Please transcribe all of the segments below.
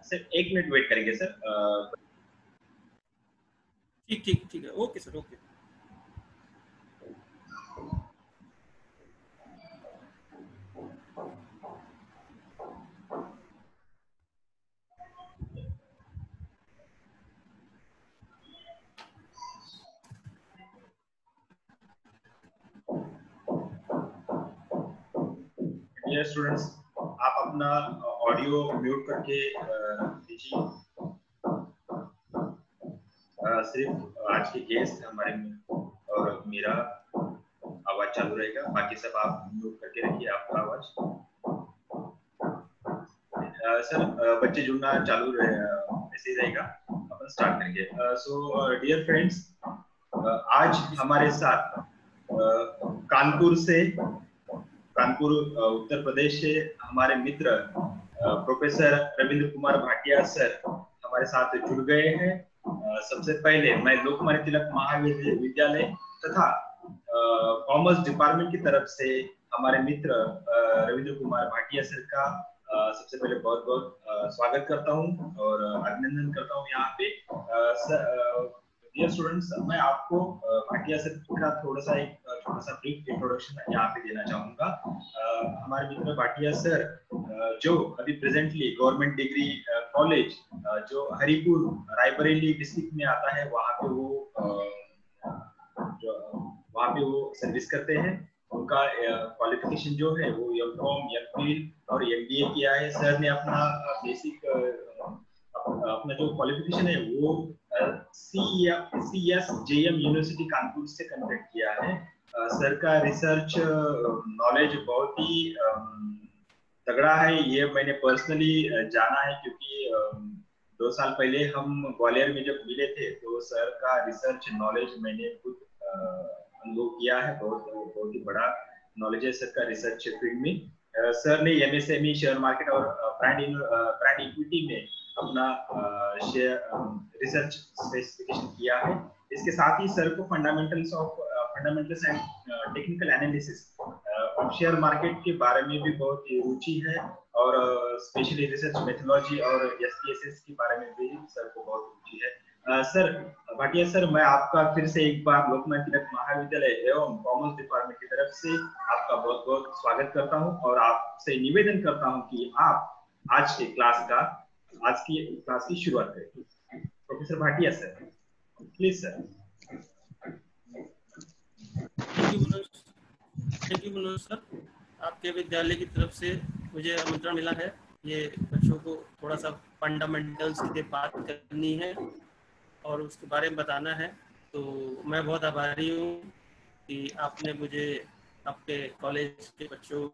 Sir 1 minute wait करेंगे sir. ठीक ठीक ठीक है, okay sir, okay. Dear students, आप अपना ऑडियो म्यूट करके दीजिए। सिर्फ आज के गेस्ट हमारे और मेरा आवाज चालू रहेगा, बाकी सब आप म्यूट करके रखिए आपका आवाज। सर बच्चे जुड़ना चालू ऐसे ही रहेगा, अपन स्टार्ट करेंगे। सो डियर फ्रेंड्स, आज हमारे साथ कानपुर उत्तर प्रदेश से हमारे मित्र प्रोफेसर रविंद्र कुमार भाटिया सर हमारे साथ जुड़ गए हैं। सबसे पहले मैं लोकमान्य तिलक महाविद्यालय तथा कॉमर्स डिपार्टमेंट की तरफ से हमारे मित्र रविंद्र कुमार भाटिया सर का सबसे पहले बहुत बहुत स्वागत करता हूं और अभिनंदन करता हूं यहाँ पे। डियर स्टूडेंट्स, मैं आपको भाटिया सर का थोड़ा सा ब्रीफ इंट्रोडक्शन यहाँ पे देना चाहूंगा। हमारे मित्र भाटिया सर जो अभी प्रेजेंटली गवर्नमेंट डिग्री कॉलेज जो हरिपुर रायबरेली डिस्ट्रिक्ट में आता है, वहाँ पे वो सर्विस करते हैं। उनका क्वालिफिकेशन जो है वो एमकॉम, एमफिल और एमबीए किया है। सर ने अपना बेसिक अपना जो क्वालिफिकेशन है वो CSJM यूनिवर्सिटी कानपुर से कंप्लीट किया है। सर का रिसर्च नॉलेज बहुत ही तगड़ा है, ये मैंने पर्सनली जाना है, क्योंकि 2 साल पहले हम ग्वालियर में जब मिले थे तो सर का रिसर्च नॉलेज मैंने खुद अनुभव किया है। बहुत ही बड़ा नॉलेज है सर का रिसर्च फील्ड में। सर ने MSME शेयर मार्केट और ब्रांड इक्विटी में अपना रिसर्च स्पेसिफिकेशन किया है। इसके साथ ही सर को fundamentals and technical analysis of share market के बारे में भी बहुत रुचि है और स्पेशली रिसर्च मेथोलॉजी और SPSS के बारे में भी सर को बहुत रुचि है। सर भाटिया सर, मैं आपका फिर से एक बार लोकमान्य तिलक महाविद्यालय एवं कॉमर्स डिपार्टमेंट की तरफ से आपका बहुत बहुत स्वागत करता हूं और आपसे निवेदन करता हूं कि आप आज की क्लास की शुरुआत करें। Professor Bhatia sir, please sir. Thank you Manoj sir. आपके विद्यालय की तरफ से मुझे आमंत्रण मिला है, ये बच्चों को थोड़ा सा फंडामेंटल्स की बात करनी है और उसके बारे में बताना है। तो मैं बहुत आभारी हूँ कि आपने मुझे आपके कॉलेज के बच्चों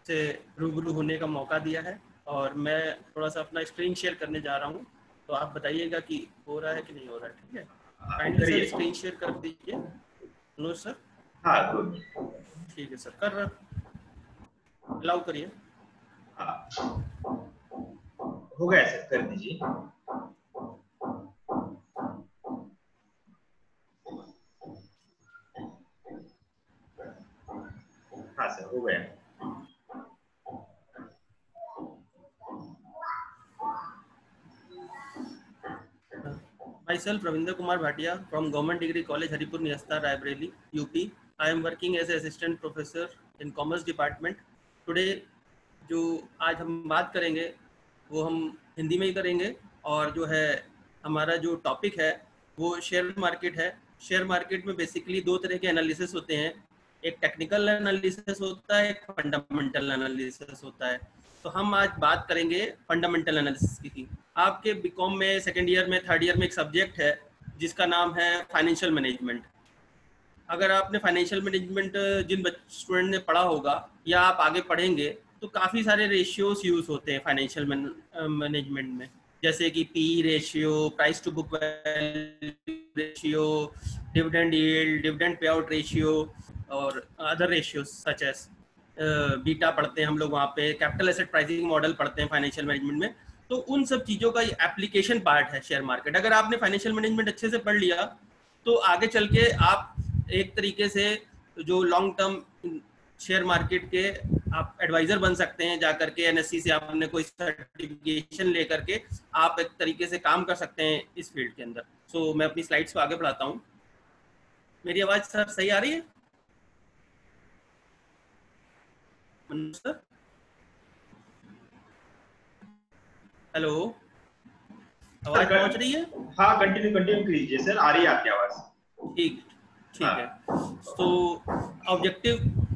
से रूबरू होने का मौका दिया है और मैं थोड़ा सा अपना स्क्रीन शेयर करने जा रहा हूँ, तो आप बताइएगा कि हो रहा है कि नहीं हो रहा है। ठीक है, काइंडली सर स्क्रीन शेयर कर दीजिए। मनोज सर। हाँ ठीक है सर, कर रहा, अलाउ करिए। हो गया सर, कर दीजिए। हाँ सर, हो गया। Myself Ravinder Kumar Bhatia from Government Degree College Haripur Niyasta Raebareli UP. I am working as assistant professor in Commerce Department. Today जो आज हम बात करेंगे वो हम हिंदी में ही करेंगे और जो है हमारा जो टॉपिक है वो शेयर मार्केट है। शेयर मार्केट में बेसिकली 2 तरह के एनालिसिस होते हैं, एक टेक्निकल एनालिसिस होता है, एक फंडामेंटल एनालिसिस होता है। तो हम आज बात करेंगे फंडामेंटल एनालिसिस की। आपके बीकॉम में सेकेंड ईयर में, थर्ड ईयर में एक सब्जेक्ट है जिसका नाम है फाइनेंशियल मैनेजमेंट। अगर आपने फाइनेंशियल मैनेजमेंट जिन स्टूडेंट ने पढ़ा होगा या आप आगे पढ़ेंगे तो काफ़ी सारे रेशियोज यूज़ होते हैं फाइनेंशियल मैनेजमेंट में, जैसे कि P ratio, price to book ratio, dividend yield, dividend payout ratio और other ratios such as beta पढ़ते हैं हम लोग वहाँ पे, कैपिटल एसेट प्राइसिंग मॉडल पढ़ते हैं फाइनेंशियल मैनेजमेंट में। तो उन सब चीज़ों का एप्लीकेशन पार्ट है शेयर मार्केट। अगर आपने फाइनेंशियल मैनेजमेंट अच्छे से पढ़ लिया तो आगे चल के आप एक तरीके से जो लॉन्ग टर्म शेयर मार्केट के आप एडवाइजर बन सकते हैं, जाकर के एनएससी से आपने कोई सर्टिफिकेशन लेकर के आप एक तरीके से काम कर सकते हैं इस फील्ड के अंदर। सो मैं अपनी स्लाइड्स को आगे बढ़ाता हूँ। मेरी आवाज सर सही आ रही है सर? हेलो, आवाज पहुंच रही है? हाँ, कंटिन्यू कंटिन्यू कीजिए सर, आ रही है आपकी आवाज। ठीक ठीक है। हाँ। तो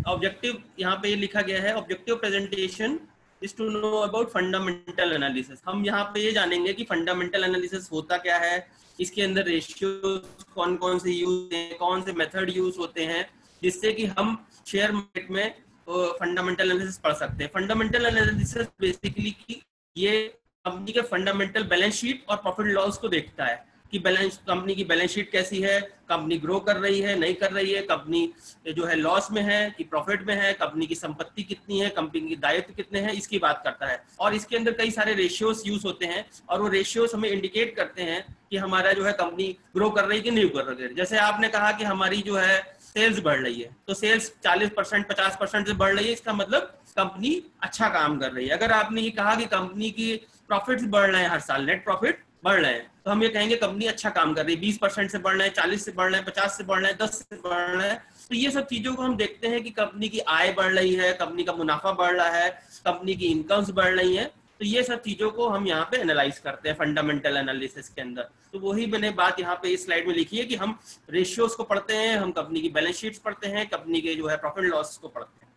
ऑब्जेक्टिव यहाँ पे ये लिखा गया है, objective presentation is to know about fundamental analysis. हम यहाँ पे ये जानेंगे कि फंडामेंटल एनालिसिस होता क्या है, इसके अंदर रेशियो कौन कौन से यूज हैं, कौन से मेथड यूज होते हैं, जिससे कि हम शेयर मार्केट में फंडामेंटल एनालिसिस पढ़ सकते हैं। फंडामेंटल एनालिसिस बेसिकली की ये कंपनी के फंडामेंटल बैलेंस शीट और प्रॉफिट लॉस को देखता है कि कंपनी की बैलेंस शीट कैसी है, कंपनी ग्रो कर रही है नहीं कर रही है, कंपनी जो है लॉस में है कि प्रॉफिट में है, कंपनी की संपत्ति कितनी है, कंपनी की दायित्व कितने हैं, इसकी बात करता है। और इसके अंदर कई सारे रेशियोस यूज होते हैं और वो रेशियोस हमें इंडिकेट करते हैं कि हमारा जो है कंपनी ग्रो कर रही है कि नहीं कर रही है। जैसे आपने कहा कि हमारी जो है सेल्स बढ़ रही है, तो सेल्स 40% 50% से बढ़ रही है, इसका मतलब कंपनी अच्छा काम कर रही है। अगर आपने ये कहा कि कंपनी की प्रॉफिट्स बढ़ रहे हैं, हर साल नेट प्रॉफिट बढ़ रहे हैं, तो हम ये कहेंगे कंपनी अच्छा काम कर रही है। 20% से बढ़ रहे हैं, 40 से बढ़ रहे हैं, 50 से बढ़ रहे हैं, 10 से बढ़ रहे हैं। तो ये सब चीजों को हम देखते हैं कि कंपनी की आय बढ़ रही है, कंपनी का मुनाफा बढ़ रहा है, कंपनी की इनकम्स बढ़ रही है। तो ये सब चीजों को हम यहाँ पे एनालाइज करते हैं फंडामेंटल एनालिसिस के अंदर। तो वही मैंने बात यहाँ पे इस स्लाइड में लिखी है कि हम रेशियोज को पढ़ते हैं, हम कंपनी की बैलेंस शीट्स पढ़ते हैं, कंपनी के जो है प्रॉफिट लॉस को पढ़ते हैं।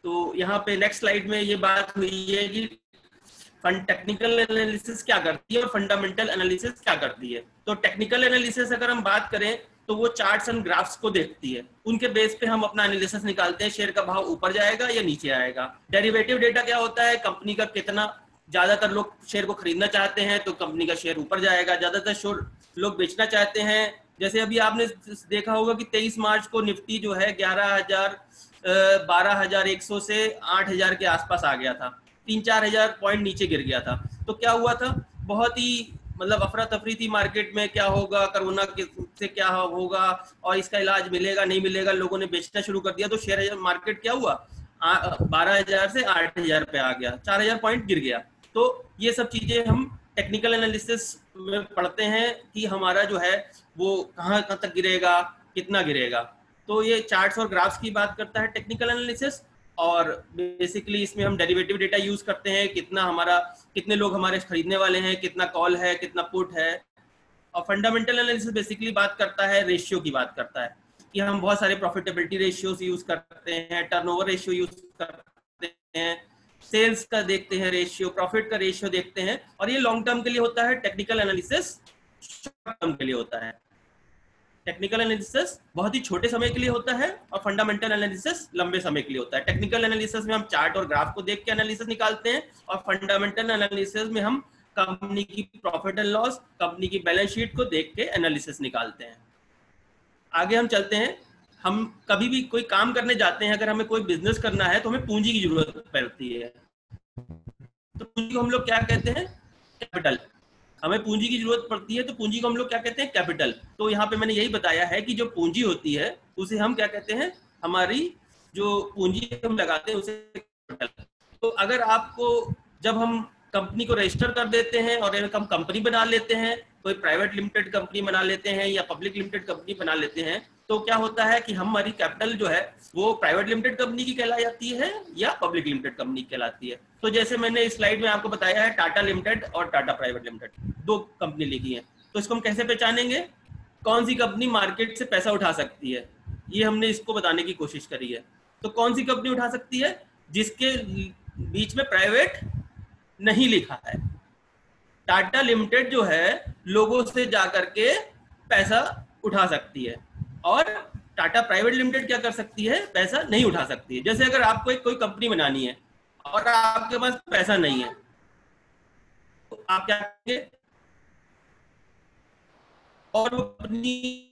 तो यहाँ पे नेक्स्ट स्लाइड में ये बात हुई है कि टेक्निकल एनालिसिस क्या करती है और फंडामेंटल एनालिसिस क्या करती है। तो टेक्निकल एनालिसिस अगर हम बात करें तो वो चार्ट्स एंड ग्राफ्स को देखती है, उनके बेस पे हम अपना एनालिसिस निकालते हैं, शेयर का भाव ऊपर जाएगा या नीचे आएगा। डेरिवेटिव डेटा क्या होता है, कंपनी का कितना, ज्यादातर लोग शेयर को खरीदना चाहते हैं तो कंपनी का शेयर ऊपर जाएगा, ज्यादातर लोग बेचना चाहते हैं। जैसे अभी आपने देखा होगा कि 23 मार्च को निफ्टी जो है 12,100 से 8,000 के आसपास आ गया था, 3-4 हजार पॉइंट नीचे गिर गया था। तो क्या हुआ था, बहुत ही मतलब अफरा तफरी थी मार्केट में, क्या होगा कोरोना से, क्या होगा और इसका इलाज मिलेगा नहीं मिलेगा, लोगों ने बेचना शुरू कर दिया। तो शेयर मार्केट क्या हुआ, 12,000 से 8,000 पे आ गया, 4,000 पॉइंट गिर गया। तो ये सब चीजें हम टेक्निकल एनालिसिस में पढ़ते हैं कि हमारा जो है वो कहाँ तक गिरेगा, कितना गिरेगा। तो ये चार्ट्स और ग्राफ्स की बात करता है टेक्निकल एनालिसिस। और बेसिकली इसमें हम डेरिवेटिव डेटा यूज करते हैं, कितने लोग हमारे खरीदने वाले हैं, कितना कॉल है, कितना पुट है। और फंडामेंटल एनालिसिस बेसिकली बात करता है, रेशियो की बात करता है कि हम बहुत सारे प्रॉफिटेबिलिटी रेशियोज यूज करते हैं, टर्नओवर रेशियो यूज करते हैं, सेल्स का देखते हैं रेशियो, प्रॉफिट का रेशियो देखते हैं। और ये लॉन्ग टर्म के लिए होता है, टेक्निकल एनालिसिस शॉर्ट टर्म के लिए होता है। टेक्निकल एनालिसिस बहुत ही छोटे समय के लिए होता है और फंडामेंटल एनालिसिस लंबे समय के लिए होता है। टेक्निकल एनालिसिस में हम चार्ट और ग्राफ को देख के एनालिसिस निकालते हैं और फंडामेंटल एनालिसिस में हम कंपनी की प्रॉफिट एंड लॉस, कंपनी की बैलेंस शीट को देख के एनालिसिस निकालते हैं। आगे हम चलते हैं। हम कभी भी कोई काम करने जाते हैं, अगर हमें कोई बिजनेस करना है तो हमें पूंजी की जरूरत पड़ती है। तो पूंजी को हम लोग क्या कहते हैं, कैपिटल। हमें पूंजी की जरूरत पड़ती है तो पूंजी को हम लोग क्या कहते हैं, कैपिटल। तो यहाँ पे मैंने यही बताया है कि जो पूंजी होती है उसे हम क्या कहते हैं, हमारी जो पूंजी हम लगाते हैं उसे कैपिटल। तो अगर आपको, जब हम कंपनी को रजिस्टर कर देते हैं और हम कंपनी बना लेते हैं, कोई प्राइवेट लिमिटेड कंपनी बना लेते हैं या पब्लिक लिमिटेड कंपनी बना लेते हैं, तो क्या होता है कि हमारी कैपिटल जो है वो प्राइवेट लिमिटेड कंपनी की कहलाई जाती है या पब्लिक लिमिटेड कंपनी कहलाती है। तो जैसे मैंने इस स्लाइड में आपको बताया है, टाटा लिमिटेड और टाटा प्राइवेट लिमिटेड, दो कंपनी लिखी है। तो इसको हम कैसे पहचानेंगे, कौन सी कंपनी मार्केट से पैसा उठा सकती है, ये हमने इसको बताने की कोशिश करी है। तो कौन सी कंपनी उठा सकती है, जिसके बीच में प्राइवेट नहीं लिखा है। टाटा लिमिटेड जो है लोगों से जाकर के पैसा उठा सकती है और टाटा प्राइवेट लिमिटेड क्या कर सकती है, पैसा नहीं उठा सकती है। जैसे अगर आपको एक कोई कंपनी बनानी है और आपके पास पैसा नहीं है तो आप क्या करेंगे, और वो अपनी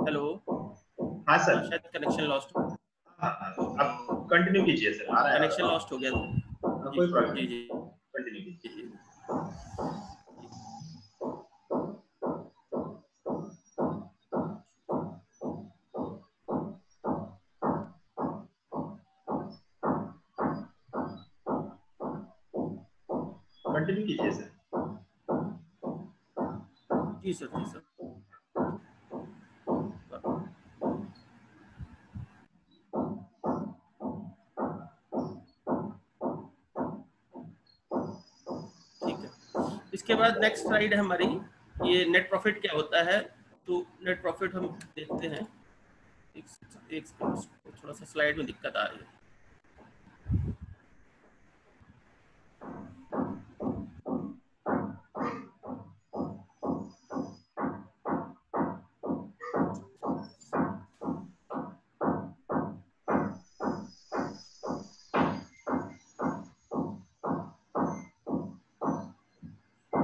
हेलो। हाँ सर। शायद कनेक्शन लॉस्ट हो। हाँ हाँ, आप कंटिन्यू कीजिए सर, आ रहा है कनेक्शन आवाज। लॉस्ट हो गया। जी कोई प्रॉब्लम जी नहीं, जी कंटिन्यू कीजिए। जी। कंटिन्यू कीजिए सर। जी सर, जी सर। ठीक है, इसके बाद नेक्स्ट स्लाइड है हमारी, ये नेट प्रॉफिट क्या होता है। तो नेट प्रॉफिट हम देखते हैं। एक सेकंड, थोड़ा सा स्लाइड में दिक्कत आ रही है।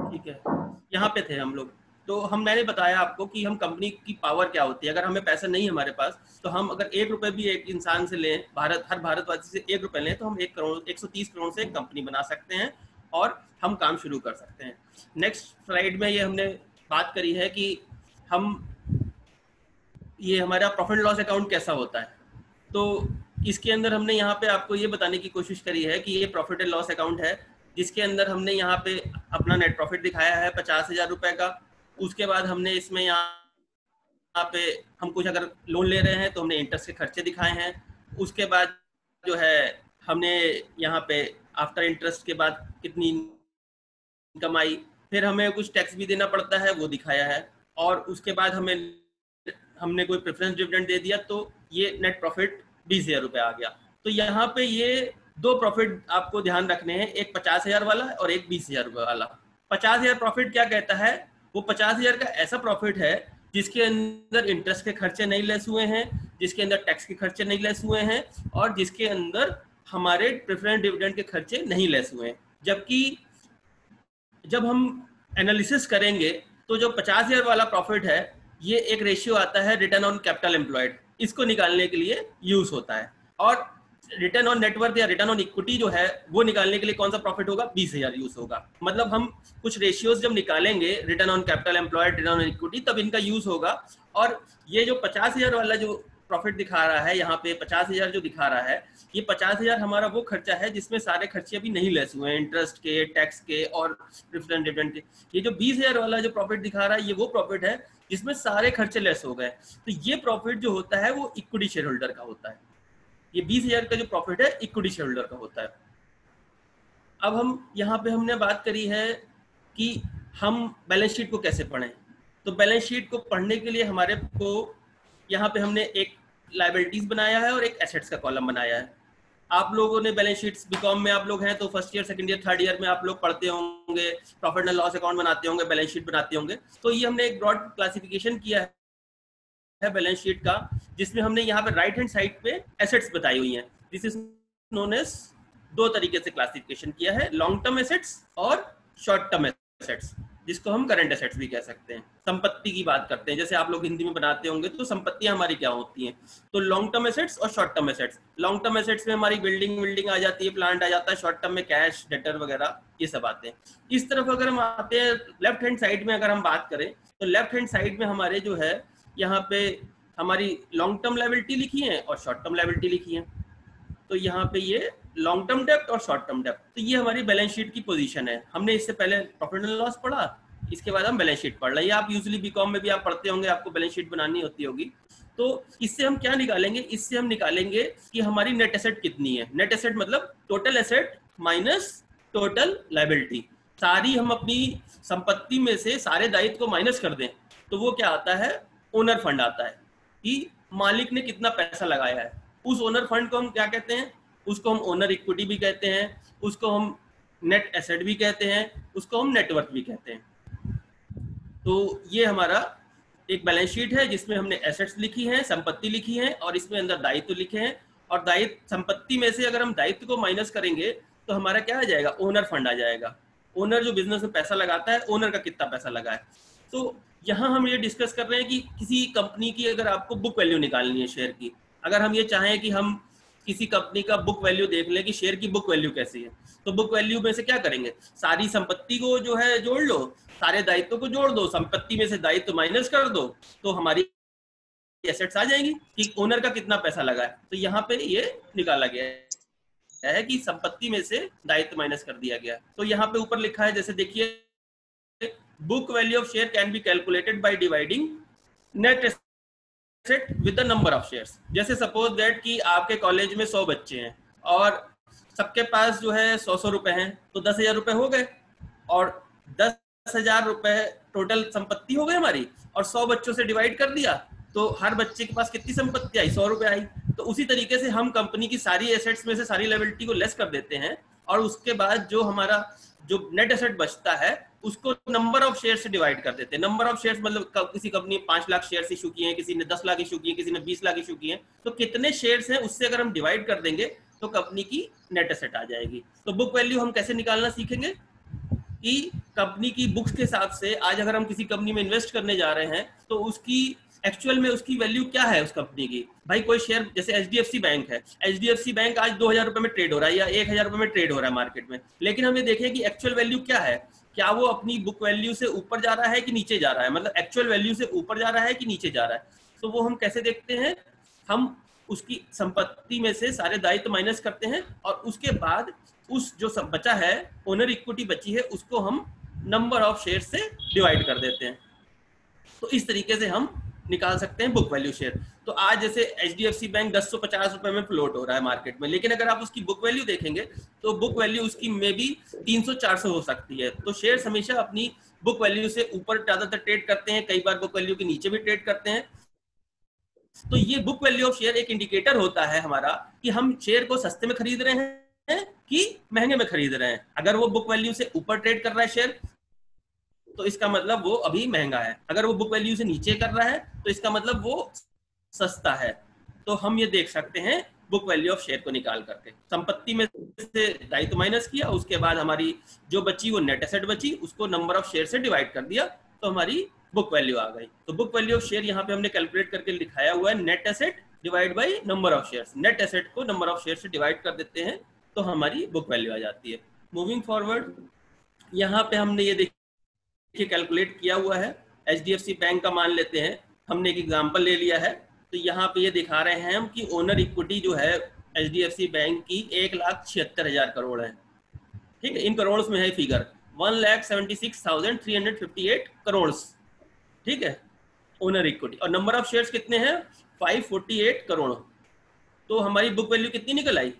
ठीक है, यहाँ पे थे हम लोग। तो मैंने बताया आपको कि हम कंपनी की पावर क्या होती है। अगर हमें पैसा नहीं हमारे पास, तो हम अगर 1 रुपए भी एक इंसान से लें, हर भारतवासी से 1 रुपए लें, तो हम 130 करोड़ से एक कंपनी बना सकते हैं और हम काम शुरू कर सकते हैं। नेक्स्ट स्लाइड में ये हमने बात करी है कि हम ये हमारा प्रॉफिट लॉस अकाउंट कैसा होता है। तो इसके अंदर हमने यहाँ पे आपको ये बताने की कोशिश करी है कि ये प्रॉफिट एंड लॉस अकाउंट है, जिसके अंदर हमने यहाँ पे अपना नेट प्रॉफिट दिखाया है 50,000 रुपए का। उसके बाद हमने इसमें यहाँ पे हम कुछ अगर लोन ले रहे हैं तो हमने इंटरेस्ट के खर्चे दिखाए हैं। उसके बाद जो है हमने यहाँ पे आफ्टर इंटरेस्ट के बाद कितनी इनकम आई, फिर हमें कुछ टैक्स भी देना पड़ता है, वो दिखाया है। और उसके बाद हमने कोई प्रेफरेंस डिविडेंड दे दिया, तो ये नेट प्रॉफिट 20,000 रुपए आ गया। तो यहाँ पे ये 2 प्रॉफिट आपको ध्यान रखने हैं, एक 50,000 वाला और एक 20,000 रुपए वाला। 50,000 प्रॉफिट क्या कहता है, वो 50,000 का ऐसा प्रॉफिट है जिसके अंदर इंटरेस्ट के खर्चे नहीं लेस हुए हैं, जिसके अंदर टैक्स के खर्चे नहीं लेस हुए हैं, और जिसके अंदर हमारे प्रेफरेंस डिविडेंड के खर्चे नहीं लेस हुए हैं। जबकि जब हम एनालिसिस करेंगे तो जो 50,000 वाला प्रॉफिट है, ये एक रेशियो आता है रिटर्न ऑन कैपिटल एम्प्लॉयड, इसको निकालने के लिए यूज होता है। और रिटर्न ऑन नेटवर्थ या रिटर्न ऑन इक्विटी जो है, वो निकालने के लिए कौन सा प्रॉफिट होगा, 20,000 यूज होगा। मतलब हम कुछ रेशियोज जब निकालेंगे, return on capital employed, return on equity, तब इनका यूज होगा। और ये जो 50,000 वाला जो प्रॉफिट दिखा रहा है यहाँ पे, 50,000 जो दिखा रहा है, ये 50,000 हमारा वो खर्चा है जिसमें सारे खर्चे अभी नहीं लेस हुए हैं, इंटरेस्ट के, टैक्स के और प्रेफरेंस डिविडेंड के। ये जो 20,000 वाला जो प्रॉफिट दिखा रहा है, ये वो प्रॉफिट है जिसमें सारे खर्चे लेस हो गए। तो ये प्रॉफिट जो होता है वो इक्विटी शेयर होल्डर का होता है। ये 20,000 का जो प्रॉफिट है इक्विटी शेयर होल्डर का होता है। अब हम यहाँ पे हमने बात करी है कि हम बैलेंस शीट को कैसे पढ़ें। तो बैलेंस शीट को पढ़ने के लिए हमारे को यहाँ पे हमने एक लायबिलिटीज बनाया है और एक एसेट्स का कॉलम बनाया है। आप लोगों ने बैलेंस शीट्स, बीकॉम में आप लोग हैं तो first year, second year, third year में आप लोग पढ़ते होंगे, प्रॉफिट एंड लॉस अकाउंट बनाते होंगे, बैलेंस शीट बनाते होंगे। तो ये हमने एक ब्रॉड क्लासिफिकेशन किया है बैलेंस शीट का, जिसमें हमने यहाँ पे राइट हैंड साइड पे एसेट्स बताई हुई हैं। दिस इज नोन एज, 2 तरीके से क्लासिफिकेशन किया है, लॉन्ग टर्म एसेट्स और शॉर्ट टर्म एसेट्स, जिसको हम करंट एसेट्स भी कह सकते हैं। संपत्ति की बात करते हैं, जैसे आप लोग हिंदी में बनाते होंगे, तो संपत्तियां हमारी क्या होती हैं। तो लॉन्ग टर्म एसेट्स और short term assets. Long term assets में हमारी बिल्डिंग आ जाती है, प्लांट आ जाता है, शॉर्ट टर्म में कैश, डेटर वगैरह, ये सब आते हैं। इस तरफ अगर हम आते हैं लेफ्ट हैंड साइड में, अगर हम बात करें तो लेफ्ट हैंड साइड में हमारे जो है यहाँ पे हमारी लॉन्ग टर्म लायबिलिटी लिखी है और शॉर्ट टर्म लायबिलिटी लिखी है। तो यहाँ पे ये लॉन्ग टर्म डेप्ट और शॉर्ट टर्म डेप्ट, तो ये हमारी बैलेंस शीट की पोजीशन है। हमने इससे पहले प्रॉफिट एंड लॉस पढ़ा, इसके बाद हम बैलेंस शीट पढ़ रहे हैं। आप यूजुअली बीकॉम में भी आप पढ़ते होंगे, आपको बैलेंस शीट बनानी होती होगी। तो इससे हम क्या निकालेंगे, इससे हम निकालेंगे कि हमारी नेट एसेट कितनी है। नेट एसेट मतलब total asset minus total liability. सारी हम अपनी संपत्ति में से सारे दायित्व को माइनस कर दें तो वो क्या आता है, ओनर फंड आता है, कि मालिक ने कितना पैसा लगाया है। उस ओनर फंड को हम क्या कहते हैं, उसको हम ओनर इक्विटी भी कहते हैं, उसको हम नेट एसेट भी कहते हैं, उसको हम नेटवर्थ भी कहते हैं। तो ये हमारा एक बैलेंस शीट है जिसमें हमने एसेट्स लिखी हैं, संपत्ति लिखी है और इसमें अंदर दायित्व लिखे हैं। और दायित्व, संपत्ति में से अगर हम दायित्व को माइनस करेंगे तो हमारा क्या आ जाएगा, ओनर फंड आ जाएगा। ओनर जो बिजनेस में पैसा लगाता है, ओनर का कितना पैसा लगा है। तो यहाँ हम ये डिस्कस कर रहे हैं कि किसी कंपनी की अगर आपको बुक वैल्यू निकालनी है शेयर की, अगर हम ये चाहें कि हम किसी कंपनी का बुक वैल्यू देख लें कि शेयर की बुक वैल्यू कैसी है, तो बुक वैल्यू में से क्या करेंगे, सारी संपत्ति को जो है जोड़ लो, सारे दायित्व को जोड़ दो, संपत्ति में से दायित्व माइनस कर दो, तो हमारी एसेट्स आ जाएंगी कि ओनर का कितना पैसा लगा है। तो यहाँ पे ये निकाला गया है कि संपत्ति में से दायित्व माइनस कर दिया गया। तो यहाँ पे ऊपर लिखा है, जैसे देखिए, book value of share can be calculated by dividing net asset with the number of shares. जैसे सपोज दैट कि आपके कॉलेज में 100 बच्चे हैं और सबके पास जो है 100 रुपए हैं, तो 10,000 रुपए हो गए और 10,000 रुपए टोटल संपत्ति हो गई हमारी, और 100 बच्चों से डिवाइड कर दिया तो हर बच्चे के पास कितनी संपत्ति आई, 100 रुपए आई। तो उसी तरीके से हम कंपनी की सारी एसेट्स में से सारी लायबिलिटी को लेस कर देते हैं और उसके बाद जो हमारा जो नेट एसेट बचता है उसको नंबर ऑफ शेयर से डिवाइड कर देते हैं। नंबर ऑफ शेयर्स मतलब किसी कंपनी 5 लाख शेयर्स इशू किए हैं, किसी ने 10 लाख इशू किए, किसी ने 20 लाख इशू किए हैं, तो कितने शेयर्स हैं उससे अगर हम डिवाइड कर देंगे तो कंपनी की नेट एसेट आ जाएगी। तो बुक वैल्यू हम कैसे निकालना सीखेंगे कि कंपनी की बुक्स के हिसाब से आज अगर हम किसी कंपनी में इन्वेस्ट करने जा रहे हैं तो उसकी एक्चुअल में उसकी वैल्यू क्या है उस कंपनी की। भाई कोई शेयर, जैसे एचडीएफसी बैंक है, एचडीएफसी बैंक आज 2,000 रुपए में ट्रेड हो रहा है या 1,000 रुपए में ट्रेड हो रहा है मार्केट में, लेकिन हम ये देखें कि एक्चुअल वैल्यू क्या है, क्या वो अपनी बुक वैल्यू से ऊपर जा रहा है कि नीचे जा रहा है, मतलब एक्चुअल वैल्यू से ऊपर जा रहा है कि नीचे जा रहा है। तो वो हम कैसे देखते हैं, हम उसकी संपत्ति में से सारे दायित्व माइनस करते हैं और उसके बाद उस जो बचा है, ओनर इक्विटी बची है, उसको हम नंबर ऑफ शेयर से डिवाइड कर देते हैं। तो इस तरीके से हम निकाल सकते हैं बुक वैल्यू शेयर। तो आज जैसे एचडीएफसी बैंक 1050 रुपए में फ्लोट हो रहा है मार्केट में, लेकिन अगर आप उसकी बुक वैल्यू देखेंगे तो बुक वैल्यू उसकी में भी 300-400 हो सकती है। तो शेयर्स हमेशा अपनी बुक वैल्यू से ऊपर ज्यादातर ट्रेड करते हैं, कई बार बुक वैल्यू के नीचे भी ट्रेड करते हैं। तो ये बुक वैल्यू ऑफ शेयर एक इंडिकेटर होता है हमारा कि हम शेयर को सस्ते में खरीद रहे हैं कि महंगे में खरीद रहे हैं। अगर वो बुक वैल्यू से ऊपर ट्रेड कर रहा है शेयर तो इसका मतलब वो अभी महंगा है, अगर वो बुक वैल्यू से नीचे कर रहा है तो इसका मतलब वो सस्ता है। तो हम ये देख सकते हैं बुक वैल्यू ऑफ शेयर को निकाल करके, संपत्ति में से दायित्व माइनस किया, उसके बाद हमारी जो बची वो नेट एसेट बची, उसको नंबर ऑफ शेयर से डिवाइड कर दिया तो हमारी बुक वैल्यू आ गई। तो बुक वैल्यू ऑफ शेयर यहाँ पे हमने कैलकुलेट करके दिखाया हुआ है, net asset divide by number of shares. Net asset को नंबर ऑफ शेयर से डिवाइड कर देते हैं तो हमारी बुक वैल्यू आ जाती है। मूविंग फॉरवर्ड, यहाँ पे हमने ये देखिए कैलकुलेट किया हुआ है, एचडीएफसी बैंक का मान लेते हैं, हमने एक एग्जांपल ले लिया है। तो यहाँ पे ये दिखा रहे हैं हम कि ओनर इक्विटी जो है एचडीएफसी बैंक की 1,76,000 करोड़ है। ठीक है, इन करोड़ में है फिगर 1,76,358 करोड़। ठीक है, ओनर इक्विटी, और नंबर ऑफ शेयर्स कितने हैं, 548 करोड़। तो हमारी बुक वैल्यू कितनी निकल आई,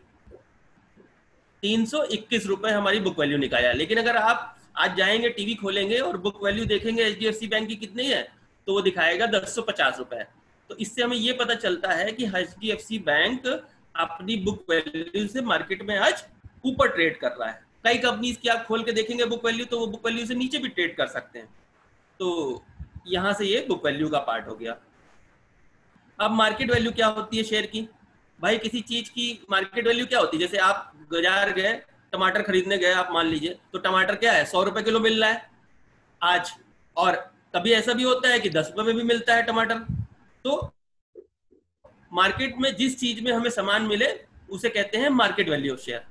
321 रुपए हमारी बुक वैल्यू निकाला। लेकिन अगर आप आज जाएंगे, टीवी खोलेंगे और बुक वैल्यू देखेंगे एचडीएफसी बैंक की कितनी है, तो वो दिखाएगा 1050 रुपए। तो इससे हमें ये पता चलता है कि एचडीएफसी बैंक अपनी बुक वैल्यू से मार्केट में आज ऊपर ट्रेड कर रहा है। कई कंपनीज की आप खोल के देखेंगे बुक वैल्यू, तो वो बुक वैल्यू से नीचे भी ट्रेड कर सकते हैं। तो यहाँ से ये बुक वैल्यू का पार्ट हो गया। अब मार्केट वैल्यू क्या होती है शेयर की, भाई किसी चीज की मार्केट वैल्यू क्या होती है, जैसे आप बाजार गए, टमाटर खरीदने गए आप मान लीजिए, तो टमाटर क्या है, 100 रुपए किलो मिल रहा है आज, और कभी ऐसा भी होता है कि 10 रुपए में भी मिलता है टमाटर। तो मार्केट में जिस चीज में हमें सामान मिले उसे कहते हैं मार्केट वैल्यू ऑफ शेयर।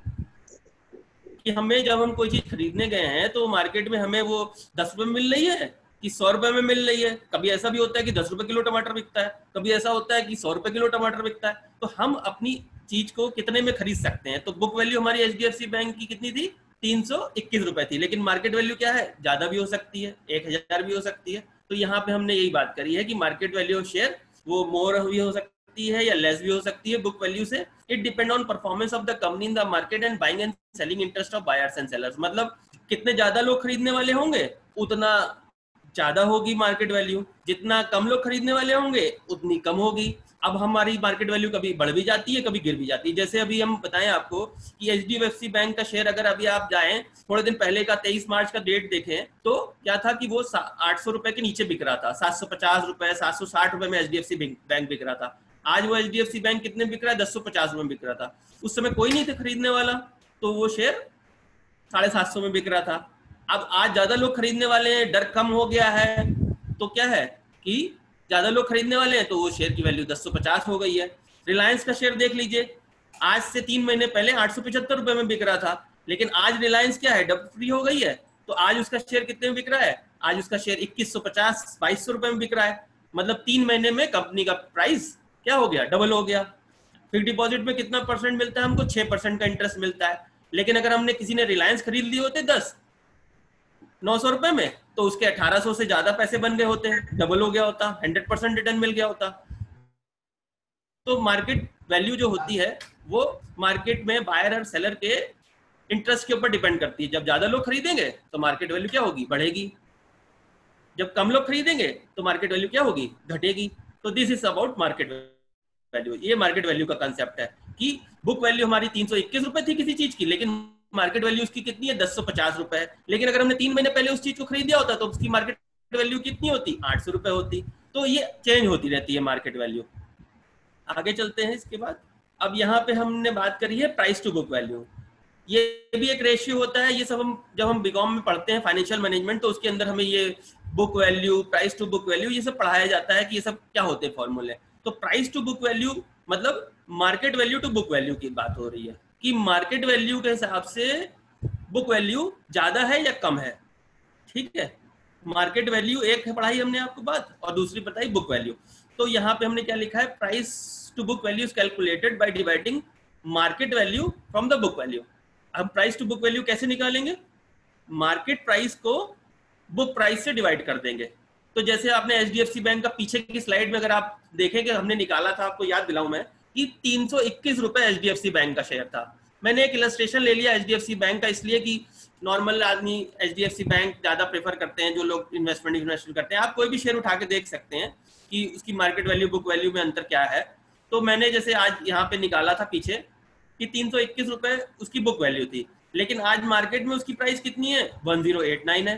कि हमें जब हम कोई चीज खरीदने गए हैं तो मार्केट में हमें वो 10 रुपए में मिल रही है कि 100 रुपए में मिल रही है। कभी ऐसा भी होता है कि 10 रुपए किलो टमाटर बिकता है, कभी ऐसा होता है कि 100 रुपए किलो टमाटर बिकता है। तो हम अपनी चीज को कितने में खरीद सकते हैं। तो बुक वैल्यू हमारी एचडीएफसी बैंक की कितनी थी, 321 रुपए थी, लेकिन मार्केट वैल्यू क्या है, ज्यादा भी हो सकती है, 1000 भी हो सकती है। तो यहाँ पे हमने यही बात करी है कि मार्केट वैल्यू ऑफ शेयर वो मोर भी हो सकती सकती है या लेस भी हो सकती है बुक वैल्यू से। It depend on performance of the company in the market and buying and selling interest of buyers and sellers. मतलब कितने ज्यादा लोग खरीदने वाले होंगे उतना ज्यादा होगी मार्केट वैल्यू, जितना कम लोग खरीदने वाले होंगे उतनी कम होगी। अब हमारी मार्केट वैल्यू कभी बढ़ भी जाती है, कभी गिर भी जाती है। जैसे अभी हम बताएं आपको कि HDFC बैंक का शेयर अगर अभी आप जाएं थोड़े दिन पहले का 23 मार्च का डेट देखें तो क्या था कि वो 800 रुपए के नीचे बिक रहा था, 750 रुपए 760 रुपए में HDFC बैंक बिक रहा था। आज वो HDFC बैंक कितने बिक रहा है? 1050 में बिक रहा था। उस समय कोई नहीं था खरीदने वाला तो वो शेयर 750 में बिक रहा था। अब आज ज्यादा लोग खरीदने वाले हैं, डर कम हो गया है, तो क्या है कि ज्यादा लोग खरीदने वाले हैं तो वो शेयर की वैल्यू 1050 हो गई है। रिलायंस का शेयर देख लीजिए, आज से 3 महीने पहले 875 रुपए में बिक रहा था, लेकिन आज रिलायंस क्या है, डब फ्री हो गई है, तो आज उसका शेयर कितने में बिक रहा है? आज उसका शेयर 2150 2200 रुपए में बिक रहा है। मतलब 3 महीने में कंपनी का प्राइस क्या हो गया? डबल हो गया। फिक्स डिपॉजिट में कितना परसेंट मिलता है हमको? 6% का इंटरेस्ट मिलता है। लेकिन अगर हमने किसी ने रिलायंस खरीद लिए होते 900 रुपए में तो उसके 1800 से ज्यादा पैसे बन गए होते हैं, डबल हो गया होता, 100% रिटर्न मिल गया होता। तो मार्केट वैल्यू जो होती है वो मार्केट में बायर और सेलर के इंटरेस्ट के ऊपर डिपेंड करती है। जब ज्यादा लोग खरीदेंगे तो मार्केट वैल्यू क्या होगी? बढ़ेगी। जब कम लोग खरीदेंगे तो मार्केट वैल्यू क्या होगी? घटेगी। तो this is about market value. ये मार्केट वैल्यू का कंसेप्ट है कि बुक वैल्यू हमारी 321 रुपए थी किसी चीज की, लेकिन मार्केट वैल्यू उसकी कितनी है? 1050 रुपए है। लेकिन अगर हमने 3 महीने पहले उस चीज को खरीदा होता तो उसकी मार्केट वैल्यू कितनी होती? 800 रुपए होती। तो ये चेंज होती रहती है मार्केट वैल्यू। आगे चलते हैं इसके बाद। अब यहाँ पे हमने बात करी है प्राइस टू बुक वैल्यू। ये भी एक रेशियो होता है। ये सब हम जब हम बीकॉम में पढ़ते हैं फाइनेंशियल मैनेजमेंट तो उसके अंदर हमें ये book value, price to book value, ये सब पढ़ाया जाता है कि ये सब क्या होते हैं फॉर्मूले। तो प्राइस टू बुक वैल्यू मतलब market value to book value की बात हो रही है कि मार्केट वैल्यू के हिसाब से बुक वैल्यू ज्यादा है या कम है। ठीक है, मार्केट वैल्यू एक है पढ़ाई हमने आपको बात, और दूसरी बताई बुक वैल्यू। तो यहाँ पे हमने क्या लिखा है? Price to book value is calculated by dividing market value from the book value. अब प्राइस टू बुक वैल्यू कैसे निकालेंगे? मार्केट प्राइस को बुक प्राइस से डिवाइड कर देंगे। तो जैसे आपने HDFC बैंक का पीछे की स्लाइड में अगर आप देखेंगे हमने निकाला था, आपको याद दिलाऊं मैं कि 321 रुपए HDFC बैंक का शेयर था। मैंने एक इलस्ट्रेशन ले लिया HDFC बैंक का इसलिए कि नॉर्मल आदमी HDFC बैंक ज्यादा प्रेफर करते हैं, जो लोग इन्वेस्टमेंट करते हैं। आप कोई भी शेयर उठा के देख सकते हैं कि उसकी मार्केट वैल्यू बुक वैल्यू में अंतर क्या है। तो मैंने जैसे आज यहाँ पे निकाला था पीछे कि 321 रुपए उसकी बुक वैल्यू थी, लेकिन आज मार्केट में उसकी प्राइस कितनी है? 1089 है।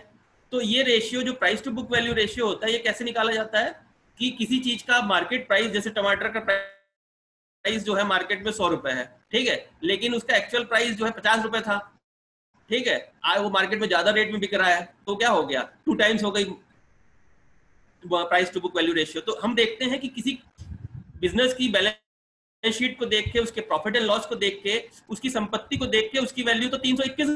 तो ये रेशियो जो price to book value ratio होता है, ये कैसे निकाला जाता है कि किसी चीज का मार्केट प्राइस, जैसे टमाटर का प्राइस जो है मार्केट में 100 रुपए है, ठीक है, लेकिन उसका एक्चुअल प्राइस जो है 50 रुपए था, ठीक है, आज वो मार्केट में ज्यादा रेट में बिक रहा है, तो क्या हो गया? 2 टाइम्स हो गई price to book value ratio. तो हम देखते हैं कि किसी बिजनेस की बैलेंस शीट को देख के, उसके प्रॉफिट एंड लॉस को देख के, उसकी संपत्ति को देख के उसकी वैल्यू तो 321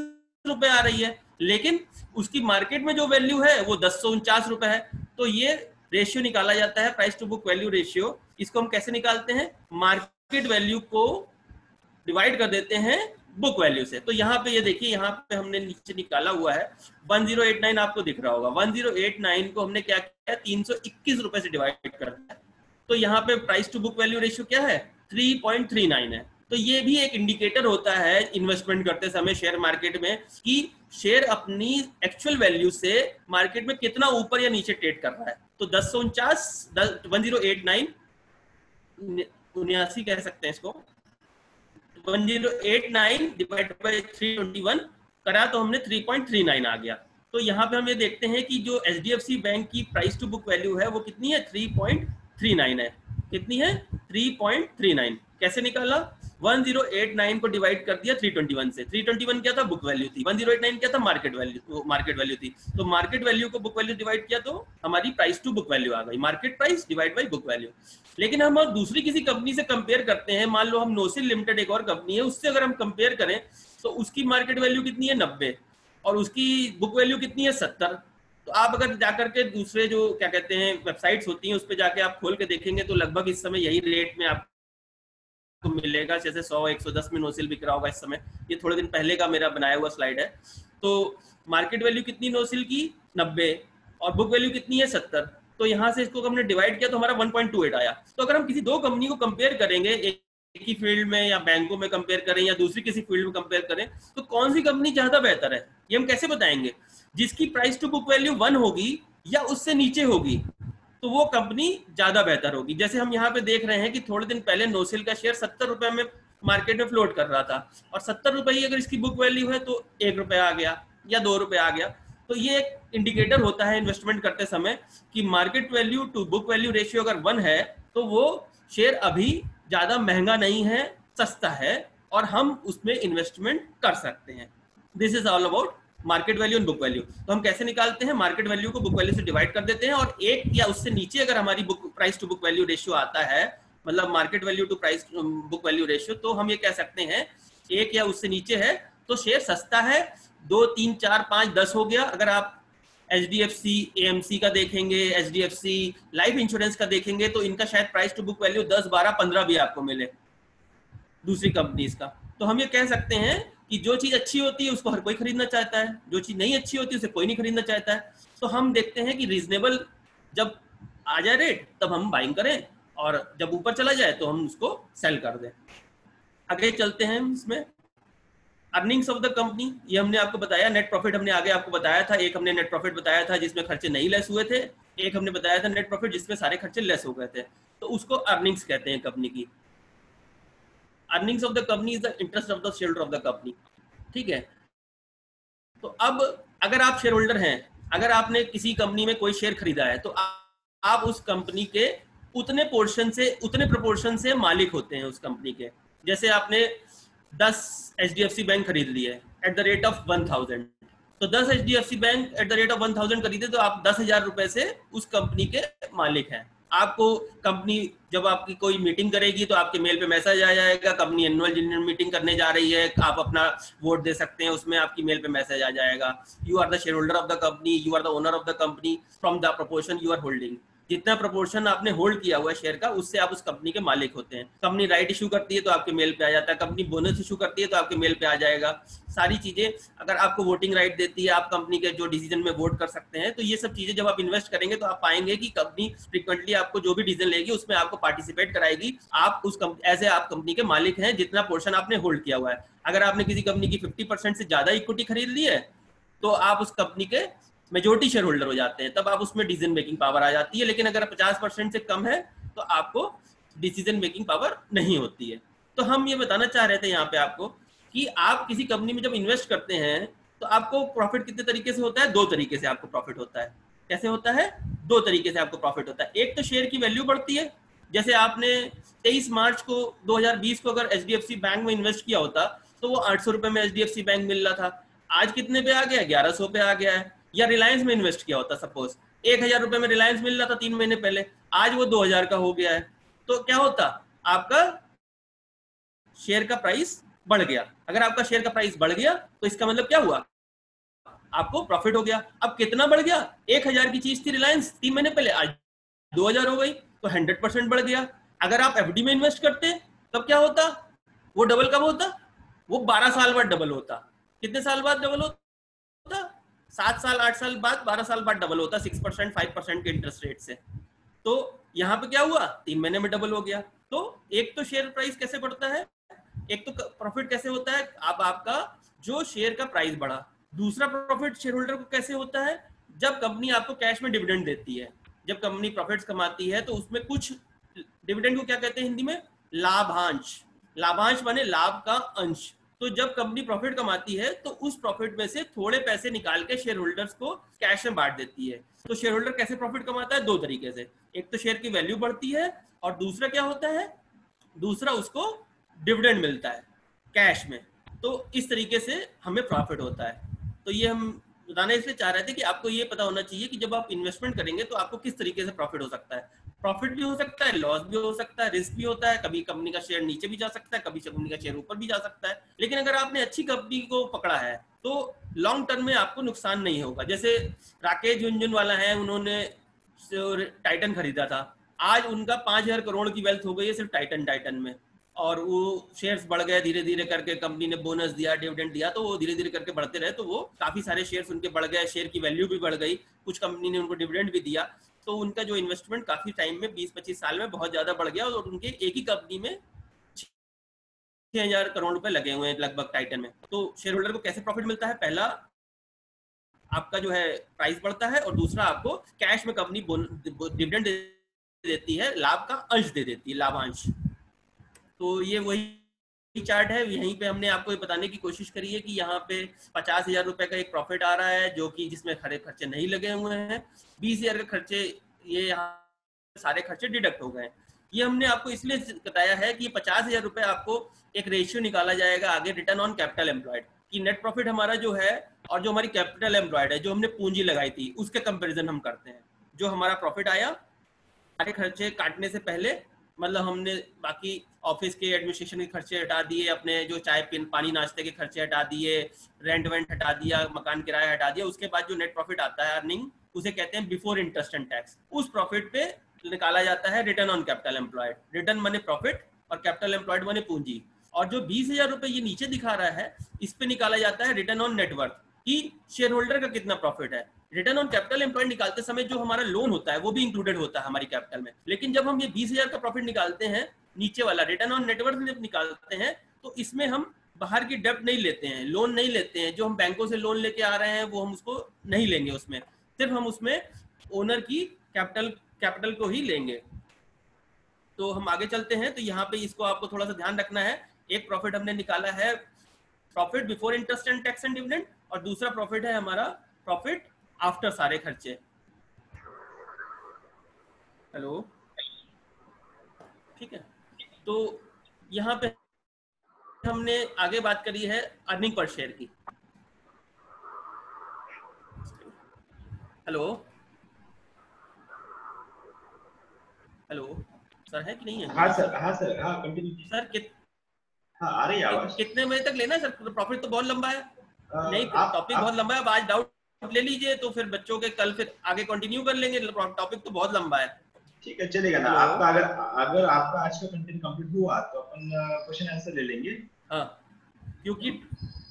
रुपए आ रही है, लेकिन उसकी मार्केट में जो वैल्यू है वो 1049 रुपए है। तो ये रेशियो निकाला जाता है price to book value ratio. इसको हम कैसे निकालते हैं? मार्केट वैल्यू को डिवाइड कर देते हैं बुक वैल्यू से। तो यहाँ पे ये देखिए, यहाँ पे हमने नीचे निकाला हुआ है 1089, आपको दिख रहा होगा। 1089 को हमने क्या किया? 321 रुपए से डिवाइड कर दिया। तो यहाँ पे price to book value ratio क्या है? 3.39 है। तो ये भी एक इंडिकेटर होता है इन्वेस्टमेंट करते समय शेयर मार्केट में कि शेयर अपनी एक्चुअल वैल्यू से मार्केट में कितना ऊपर या नीचे ट्रेड कर रहा है। तो 1089 कह सकते हैं इसको, 1089 डिवाइड बाय 321 करा तो हमने 3.39 आ गया। तो यहाँ पे हम ये देखते हैं कि जो HDFC बैंक की प्राइस टू बुक वैल्यू है वो कितनी है? 3.39 है। कितनी है? 3.39। कैसे निकाला? 1089 को डिवाइड कर दिया 321 से। 321 क्या था? बुक वैल्यू थी। 1089 क्या था? मार्केट वैल्यू थी। तो मार्केट वैल्यू को बुक वैल्यू डिवाइड किया तो हमारी प्राइस टू बुक वैल्यू आ गई। Market price divide by book value. लेकिन हम दूसरी किसी कंपनी से कंपेयर करते हैं, मान लो हम नोसिल लिमिटेड एक और कंपनी है, उससे अगर हम कंपेयर करें तो उसकी मार्केट वैल्यू कितनी है? 90, और उसकी बुक वैल्यू कितनी है? 70। तो आप अगर जाकर के दूसरे जो क्या कहते हैं वेबसाइट्स होती हैं उस पर जाके आप खोल के देखेंगे तो लगभग इस समय यही रेट में आपको मिलेगा, जैसे 100-110 में नोसिल बिक रहा होगा इस समय। ये थोड़े दिन पहले का मेरा बनाया हुआ स्लाइड है। तो मार्केट वैल्यू कितनी नोसिल की? 90, और बुक वैल्यू कितनी है? 70। तो यहाँ से इसको हमने डिवाइड किया तो हमारा 1.28 आया। तो अगर हम किसी दो कंपनी को कंपेयर करेंगे, एक ही फील्ड में या बैंकों में कंपेयर करें या दूसरी किसी फील्ड में कंपेयर करें, तो कौन सी कंपनी ज्यादा बेहतर है ये हम कैसे बताएंगे? जिसकी प्राइस टू बुक वैल्यू 1 होगी या उससे नीचे होगी तो वो कंपनी ज्यादा बेहतर होगी। जैसे हम यहाँ पे देख रहे हैं कि थोड़े दिन पहले नोसिल का शेयर 70 रुपए में मार्केट में फ्लोट कर रहा था, और 70 रुपए ही अगर इसकी बुक वैल्यू है तो 1 रुपया आ गया या 2 रुपए आ गया। तो ये एक इंडिकेटर होता है इन्वेस्टमेंट करते समय कि market value to book value ratio अगर 1 है तो वो शेयर अभी ज्यादा महंगा नहीं है, सस्ता है, और हम उसमें इन्वेस्टमेंट कर सकते हैं। This is all about market value and book value. तो हम कैसे निकालते हैं? मार्केट वैल्यू को बुक वैल्यू से डिवाइड कर देते हैं, और एक या उससे नीचे अगर हमारी price to book value ratio आता है, मतलब market value to price book value ratio, तो हम ये कह सकते हैं एक या उससे नीचे है तो शेयर सस्ता है। 2, 3, 4, 5, 10 हो गया। अगर आप HDFC, AMC का देखेंगे, HDFC लाइफ इंश्योरेंस का देखेंगे तो इनका शायद प्राइस टू बुक वैल्यू 10, 12, 15 भी आपको मिले दूसरी कंपनीज का। तो हम ये कह सकते हैं कि जो चीज अच्छी होती है उसको हर कोई खरीदना चाहता है, जो चीज नहीं अच्छी होती है उसे कोई नहीं खरीदना चाहता है। तो हम देखते हैं कि रीजनेबल जब आ जाए रेट तब हम बाइंग करें, और जब ऊपर चला जाए तो हम उसको सेल कर दें। आगे चलते हैं इसमें अर्निंग्स ऑफ द कंपनी। ये हमने आपको बताया, नेट प्रॉफिट हमने आगे आपको बताया था। एक हमने नेट प्रॉफिट बताया था जिसमें खर्चे नहीं लेस हुए थे, एक हमने बताया था नेट प्रॉफिट जिसमें सारे खर्चे लेस हो गए थे। तो उसको अर्निंग्स कहते हैं कंपनी की। Earnings of the company is the interest of the shareholder of the company. ठीक है, तो अब अगर आप शेयर होल्डर हैं, अगर आपने किसी कंपनी में कोई शेयर खरीदा है तो आप उस कंपनी के उतने प्रोपोर्शन से मालिक होते हैं उस कंपनी के। जैसे आपने 10 HDFC बैंक खरीद लिए एट द रेट ऑफ 1000, तो 10 HDFC bank at the rate of 1000 खरीदे तो आप 10,000 रुपए से उस कंपनी के मालिक हैं। आपको कंपनी जब आपकी कोई मीटिंग करेगी तो आपके मेल पे मैसेज आ जाएगा, कंपनी एनुअल जनरल मीटिंग करने जा रही है, आप अपना वोट दे सकते हैं, उसमें आपकी मेल पे मैसेज आ जाएगा, you are the shareholder of the company, you are the owner of the company from the proportion you are holding. जितना प्रोपोर्शन आपने होल्ड किया हुआ है शेयर का, उससे आप उस कंपनी के मालिक होते हैं। कंपनी राइट इशू करती है तो आपके मेल पे आ जाता है, कंपनी बोनस इशू करती है तो आपके मेल पे आ जाएगा। सारी चीजें, अगर आपको वोटिंग राइट देती है, आप कंपनी के जो डिसीजन में वोट कर सकते हैं। तो ये सब चीजें जब आप इन्वेस्ट करेंगे तो आप पाएंगे कि कंपनी फ्रीक्वेंटली आपको जो भी डिसीजन लेगी उसमें आपको पार्टिसिपेट कराएगी। आप उस एज ए आप कंपनी के मालिक हैं जितना पोर्शन आपने होल्ड किया हुआ है। अगर आपने किसी कंपनी की 50% से ज्यादा इक्विटी खरीद ली है तो आप उस कंपनी के मेजोरिटी शेयर होल्डर हो जाते हैं, तब आप उसमें डिसीजन मेकिंग पावर आ जाती है। लेकिन अगर 50% से कम है तो आपको डिसीजन मेकिंग पावर नहीं होती है। तो हम ये बताना चाह रहे थे यहाँ पे आपको कि आप किसी कंपनी में जब इन्वेस्ट करते हैं तो आपको प्रॉफिट कितने तरीके से होता है? 2 तरीके से आपको प्रॉफिट होता है। कैसे होता है? 2 तरीके से आपको प्रॉफिट होता है। एक तो शेयर की वैल्यू बढ़ती है। जैसे आपने 23 मार्च को 2020 को अगर HDFC बैंक में इन्वेस्ट किया होता तो वो 800 रुपए में HDFC बैंक मिल रहा था, आज कितने पे आ गया? 1100 पे आ गया है। या रिलायंस में इन्वेस्ट किया होता, सपोज 1000 रुपए में रिलायंस मिल रहा था 3 महीने पहले, आज वो 2000 का हो गया है, तो क्या होता? आपका शेयर का प्राइस बढ़ गया। अगर आपका शेयर का प्राइस बढ़ गया तो इसका मतलब क्या हुआ? आपको प्रॉफिट हो गया। अब कितना बढ़ गया? 1000 की चीज थी रिलायंस 3 महीने पहले, आज 2000 हो गई, तो 100% बढ़ गया। अगर आप FD में इन्वेस्ट करते तब क्या होता? वो डबल कब होता? वो 12 साल बाद डबल होता। कितने साल बाद डबल होता? 7 साल 8 साल बाद, 12 साल बाद डबल होता 6% 5% के इंटरेस्ट रेट से। तो यहाँ पे क्या हुआ? 3 महीने में डबल हो गया। तो एक तो शेयर प्राइस कैसे बढ़ता है, एक तो प्रॉफिट कैसे होता है, अब आपका जो शेयर का प्राइस बढ़ा। दूसरा प्रॉफिट शेयर होल्डर को कैसे होता है? जब कंपनी आपको कैश में डिविडेंड देती है। जब कंपनी प्रॉफिट्स कमाती है तो उसमें कुछ, डिविडेंड को क्या कहते हैं हिंदी में? लाभांश। लाभांश माने लाभ का अंश। तो जब कंपनी प्रॉफिट कमाती है तो उस प्रॉफिट में से थोड़े पैसे निकाल के शेयर होल्डर्स को कैश में बांट देती है। तो शेयर होल्डर कैसे प्रॉफिट कमाता है? 2 तरीके से। एक तो शेयर की वैल्यू बढ़ती है, और दूसरा क्या होता है? दूसरा उसको डिविडेंड मिलता है कैश में। तो इस तरीके से हमें प्रॉफिट होता है। तो ये हम बताना इसलिए चाह रहे थे कि आपको ये पता होना चाहिए कि जब आप इन्वेस्टमेंट करेंगे तो आपको किस तरीके से प्रॉफिट हो सकता है। प्रॉफिट भी हो सकता है, लॉस भी हो सकता है, रिस्क भी होता है। कभी कंपनी का शेयर नीचे भी जा सकता है, कभी कंपनी का शेयर ऊपर भी जा सकता है। लेकिन अगर आपने अच्छी कंपनी को पकड़ा है तो लॉन्ग टर्म में आपको नुकसान नहीं होगा। जैसे राकेश झुनझुनवाला है, उन्होंने टाइटन खरीदा था, आज उनका 5000 करोड़ की वेल्थ हो गई है सिर्फ टाइटन में। और वो शेयर्स बढ़ गए धीरे धीरे करके, कंपनी ने बोनस दिया, डिविडेंड दिया, तो वो धीरे धीरे करके बढ़ते रहे, तो वो काफी सारे शेयर्स उनके बढ़ गए, शेयर की वैल्यू भी बढ़ गई, कुछ कंपनी ने उनको डिविडेंड भी दिया। तो उनका जो इन्वेस्टमेंट काफी टाइम में 20-25 साल में बहुत ज्यादा बढ़ गया और उनके एक ही कंपनी में 6,000 करोड़ रुपए लगे हुए हैं लगभग टाइटन में। तो शेयर होल्डर को कैसे प्रॉफिट मिलता है? पहला आपका जो है प्राइस बढ़ता है और दूसरा आपको कैश में कंपनी डिविडेंड देती है, लाभ का अंश दे देती है, लाभांश। तो ये वही चार्ट है, यहीं पे हमने आपको ये बताने की कोशिश करी है कि यहाँ पे 50,000 रुपए का एक प्रॉफिट आ रहा है जो कि जिसमें खरे खर्चे नहीं लगे हुए हैं, 20,000 के खर्चे, ये यहाँ सारे खर्चे डिडक्ट हो गए। ये हमने आपको इसलिए बताया है कि 50,000 रुपए आपको एक रेशियो निकाला जाएगा आगे रिटर्न ऑन कैपिटल एम्प्लॉयड कि नेट प्रॉफिट हमारा जो है और जो हमारी कैपिटल एम्प्लॉयड है, जो हमने पूंजी लगाई थी, उसके कंपैरिजन हम करते हैं। जो हमारा प्रॉफिट आया सारे खर्चे काटने से पहले, मतलब हमने बाकी ऑफिस के एडमिनिस्ट्रेशन के खर्चे हटा दिए, अपने जो चाय पानी नाश्ते के खर्चे हटा दिए, रेंट वेंट हटा दिया, मकान किराया हटा दिया, उसके बाद जो नेट प्रॉफिट आता है अर्निंग, उसे कहते हैं बिफोर इंटरेस्ट एंड टैक्स। उस प्रॉफिट पे निकाला जाता है return on capital employed. Return माने प्रॉफिट और कैपिटल एम्प्लॉयड माने पूंजी। और जो 20,000 रुपए ये नीचे दिखा रहा है, इस पे निकाला जाता है रिटर्न ऑन नेटवर्थ कि शेयर होल्डर का कितना प्रॉफिट है। रिटर्न ऑन कैपिटल एम्प्लॉयड निकालते समय जो हमारा लोन होता है वो भी इंक्लूडेड होता है हमारी कैपिटल में। लेकिन जब हम ये 20,000 का प्रॉफिट निकालते हैं, नीचे वाला रिटर्न ऑन नेटवर्थ जब निकालते हैं, तो इसमें हम बाहर की डेब्ट नहीं लेते हैं, लोन नहीं लेते हैं। जो हम बैंकों से लोन लेके आ रहे हैं वो हम उसको नहीं लेंगे, उसमें सिर्फ हम उसमें ओनर की कैपिटल को ही लेंगे। तो हम आगे चलते हैं। तो यहाँ पे इसको आपको थोड़ा सा ध्यान रखना है। एक प्रॉफिट हमने निकाला है profit before interest and tax and dividend, और दूसरा प्रॉफिट है हमारा प्रॉफिट आफ्टर सारे खर्चे। हेलो, ठीक है। तो यहाँ पे हमने आगे बात करी है अर्निंग पर शेयर की। हेलो हेलो सर, है कि नहीं है? हाँ सर, हाँ सर, हाँ कंटिन्यू सर। हाँ आ रही है आवाज। कितने बजे तक लेना है सर? प्रॉफिट तो बहुत लंबा है। नहीं, टॉपिक बहुत लंबा है। अब आज डाउट ले लीजिए तो फिर बच्चों के कल फिर आगे कंटिन्यू कर लेंगे। टॉपिक तो बहुत लंबा है। ठीक है, चलेगा ना। आपका अगर आपका आज का कंटेंट कंप्लीट हुआ तो अपन क्वेश्चन आंसर ले लेंगे। हाँ, क्योंकि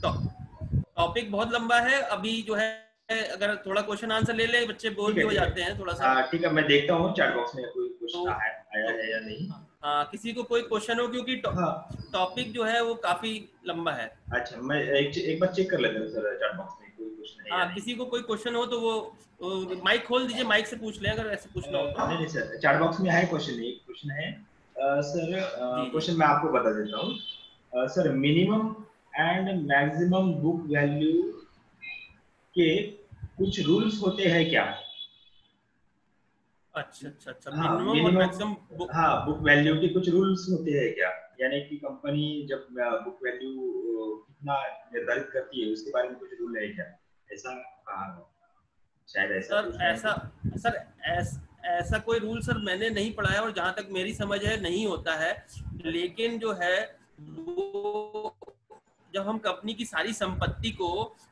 टॉपिक बहुत लंबा है। अभी जो है अगर थोड़ा क्वेश्चन आंसर ले ले, बच्चे बोर भी हो जाते हैं थोड़ा सा। ठीक है, मैं देखता हूँ चैट बॉक्स में कोई क्वेश्चन आया है या नहीं। हाँ, किसी को कोई क्वेश्चन हो, क्योंकि टॉपिक जो है वो काफी लंबा है। अच्छा, मैं एक बार चेक कर लेता हूँ सर चैट बॉक्स में कोई क्वेश्चन है। हाँ, किसी को कोई क्वेश्चन हो तो वो माइक खोल दीजिए, माइक से पूछ ले अगर ऐसे पूछना हो तो। नहीं सर, चैट बॉक्स में है क्वेश्चन। एक क्वेश्चन है सर, क्वेश्चन मैं आपको बता देता हूँ sir. Minimum and maximum book value के कुछ रूल्स होते हैं क्या? अच्छा। मिनिमम और मैक्सिमम बुक वैल्यू के कुछ रूल्स होते हैं क्या? यानी कि कंपनी जब बुक वैल्यू कितना निर्धारित करती है उसके बारे में कुछ रूल है क्या? ऐसा शायद ऐसा ऐसा कोई रूल सर मैंने नहीं पढ़ा है, और जहां तक मेरी समझ है नहीं होता है। लेकिन जो है वो जब हम कंपनी की सारी संपत्ति को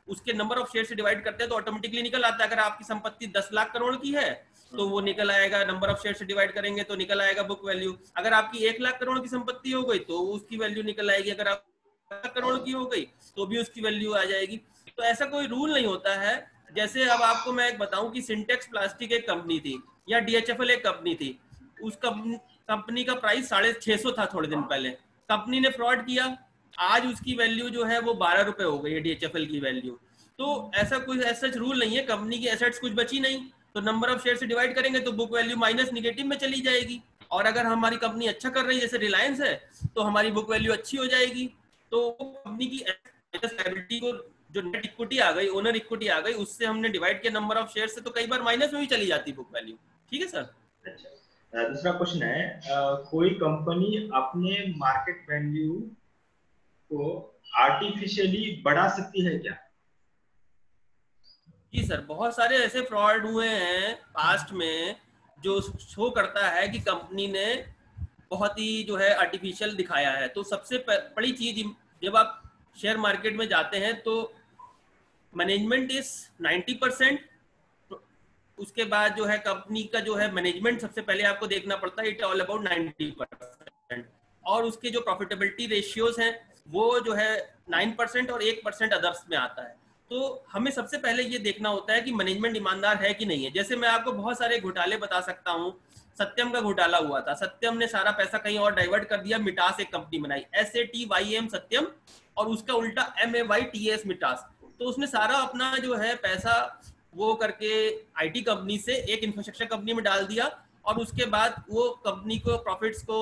उसके नंबर ऑफ शेयर से डिवाइड करते हैं तो ऑटोमेटिकली निकल आता है। अगर आपकी संपत्ति 10 लाख करोड़ की है तो वो निकल आएगा, नंबर ऑफ शेयर से डिवाइड करेंगे तो निकल आएगा बुक वैल्यू। अगर आपकी 1 लाख करोड़ की संपत्ति हो गई तो उसकी वैल्यू निकल आएगी। अगर आप 1 लाख करोड़ की हो गई तो भी उसकी वैल्यू आ जाएगी। तो ऐसा कोई रूल नहीं होता है। जैसे अब आपको मैं एक बताऊं कि सिंटेक्स प्लास्टिक एक कंपनी थी या डीएचएफएल एक कंपनी थी। उस कंपनी का प्राइस 650 था थोड़े दिन पहले। कंपनी ने फ्रॉड किया, आज उसकी वैल्यू जो है वो 12 रुपए हो गई है, डीएचएफएल की वैल्यू। तो ऐसा कोई ऐसा रूल नहीं है। कंपनी की एसेट्स कुछ बची नहीं तो नंबर ऑफ शेयर से डिवाइड करेंगे तो बुक वैल्यू माइनस निगेटिव में चली जाएगी। और अगर हमारी कंपनी अच्छा कर रही है, जैसे रिलायंस है, तो हमारी बुक वैल्यू अच्छी हो जाएगी। तो कंपनी की लायबिलिटी को जो नेट इक्विटी आ गई, ओनर इक्विटी आ गई, उससे हमने डिवाइड किया नंबर ऑफ शेयर से, तो कई बार माइनस में भी चली जाती बुक वैल्यू। ठीक है सर। अच्छा, दूसरा क्वेश्चन है, कोई कंपनी अपने मार्केट वैल्यू को आर्टिफिशियली बढ़ा सकती है क्या? जी सर, बहुत सारे ऐसे फ्रॉड हुए हैं पास्ट में जो शो करता है कि कंपनी ने बहुत ही जो है आर्टिफिशियल दिखाया है। तो सबसे बड़ी चीज, जब आप शेयर मार्केट में जाते हैं तो मैनेजमेंट इज 90%। उसके बाद जो है कंपनी का जो है मैनेजमेंट सबसे पहले आपको देखना पड़ता है, इट ऑल अबाउट 90%। और उसके जो प्रॉफिटेबिलिटी रेशियोज हैं वो जो है 9% और 1% अदर्स में आता है। तो हमें सबसे पहले ये देखना होता है कि मैनेजमेंट ईमानदार है कि नहीं है। जैसे मैं आपको बहुत सारे घोटाले बता सकता हूँ। सत्यम का घोटाला हुआ था, सत्यम ने सारा पैसा कहीं और डाइवर्ट कर दिया, मिटास एक कंपनी बनाई, SATYM सत्यम, और उसका उल्टा MAYTAS मिटास। तो उसने सारा अपना जो है पैसा वो करके IT कंपनी से एक इंफ्रास्ट्रक्चर कंपनी में डाल दिया, और उसके बाद वो कंपनी को प्रॉफिट्स को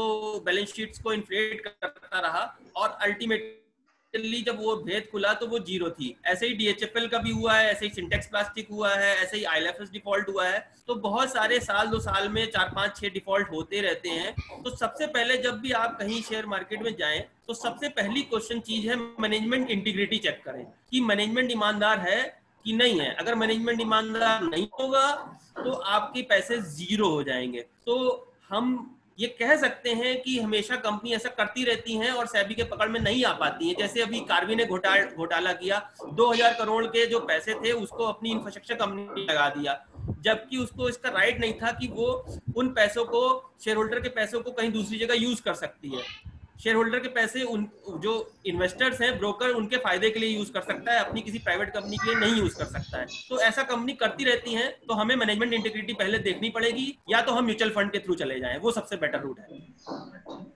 बैलेंस शीट्स को इन्फ्लेट करता रहा, और अल्टीमेटली जब वो भेद खुला तो वो जीरो थी। ऐसे ही DHFL का भी हुआ है, ऐसे ही सिंटेक्स प्लास्टिक हुआ है, ऐसे ही ILFS डिफॉल्ट हुआ है। तो बहुत सारे साल 2 साल में 4 5 6 डिफॉल्ट होते रहते हैं। तो सबसे पहले जब भी आप कहीं शेयर मार्केट में जाएं तो सबसे पहली क्वेश्चन चीज है मैनेजमेंट इंटीग्रिटी चेक करें कि मैनेजमेंट ईमानदार है कि नहीं है। अगर मैनेजमेंट ईमानदार नहीं होगा तो आपके पैसे जीरो हो जाएंगे। तो हम ये कह सकते हैं कि हमेशा कंपनी ऐसा करती रहती हैं और सेबी के पकड़ में नहीं आ पाती हैं। जैसे अभी कार्वी ने घोटाला किया, 2000 करोड़ के जो पैसे थे उसको अपनी इंफ्रास्ट्रक्चर कंपनी लगा दिया, जबकि उसको इसका राइट नहीं था कि वो उन पैसों को, शेयर होल्डर के पैसों को कहीं दूसरी जगह यूज कर सकती है। शेयर होल्डर के पैसे उन जो इन्वेस्टर्स हैं, ब्रोकर, उनके फायदे के लिए यूज कर सकता है, अपनी किसी प्राइवेट कंपनी के लिए नहीं यूज कर सकता है। तो ऐसा कंपनी करती रहती हैं। तो हमें मैनेजमेंट इंटीग्रिटी पहले देखनी पड़ेगी, या तो हम म्यूचुअल फंड के थ्रू चले जाएं, वो सबसे बेटर रूट है।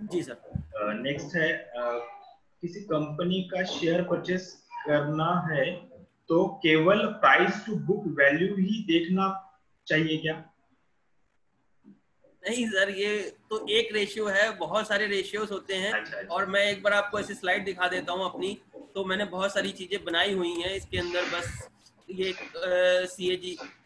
जी सर। नेक्स्ट है किसी कंपनी का शेयर परचेस करना है तो केवल प्राइस टू बुक वैल्यू ही देखना चाहिए क्या? नहीं सर, ये तो एक रेशियो है, बहुत सारे रेशियोज होते हैं। अच्छा। और मैं एक बार आपको ऐसी स्लाइड दिखा देता हूँ अपनी। तो मैंने बहुत सारी चीजें बनाई हुई हैं इसके अंदर। बस ये